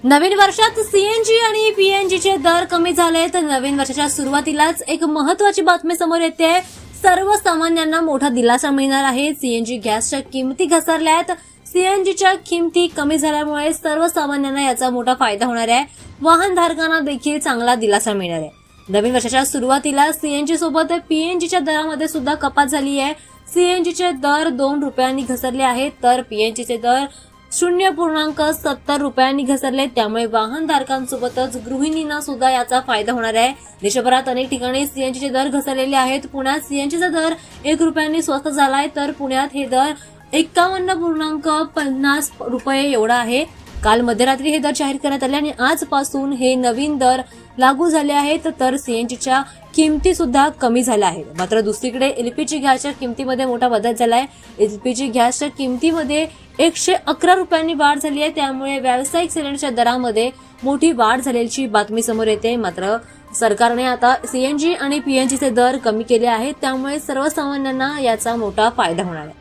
नवीन वर्षात सीएनजी आणि पीएनजीचे दर कमी झाले तर नवीन वर्षाच्या सुरुवातीलाच एक महत्त्वाची बातमी समोर येते। सर्वसामान्यांना मोठा दिलासा मिळणार आहे। सीएनजी गॅसच्या किमती घसरल्या आहेत। सीएनजीच्या किमती कमी झाल्यामुळे सर्वसामान्यांना याचा मोठा फायदा होणार आहे। वाहनधारकांना देखील चांगला दिलासा मिळणार आहे। नवीन वर्षाच्या सुरुवातीला सीएनजी सोबत पीएनजीच्या दरामध्ये सुद्धा कपात झाली आहे। सीएनजीचे दर 2 रुपयांनी घसरले आहेत तर पीएनजीचे दर 0.70 रुपयांनी घसरले। त्यामुळे वाहनधारकांसोबतच गृहिणींना सुद्धा याचा फायदा होणार आहे। देशभरात अनेक ठिकाणी सीएनजीचे दर घसरलेले आहेत। पुण्यात सीएनजीचा दर 1 रुपयांनी स्वस्त झालाय तर पुण्यात हे दर 51.50 रुपये एवढा आहे। काल मध्यरात्री हे दर जाहीर करण्यात आले आणि आजपासून हे नवीन दर लागू झाले आहेत तर सीएनजीच्या किमती सुद्धा कमी झाल्या आहेत। मात्र दुसरीकडे एलपीजी गॅसच्या किमतीमध्ये मोठा बदल झालाय। एलपीजी गॅसच्या किमतीमध्ये 111 रुपयांनी वाढ झाली आहे। त्यामुळे व्यावसायिक सिलेंडरच्या दरामध्ये मोठी वाढ झाल्याची बातमी समोर येते। मात्र सरकारने आता सीएनजी आणि पीएनजीचे दर कमी केले आहेत। त्यामुळे सर्वसामान्यांना याचा मोठा फायदा होणार आहे।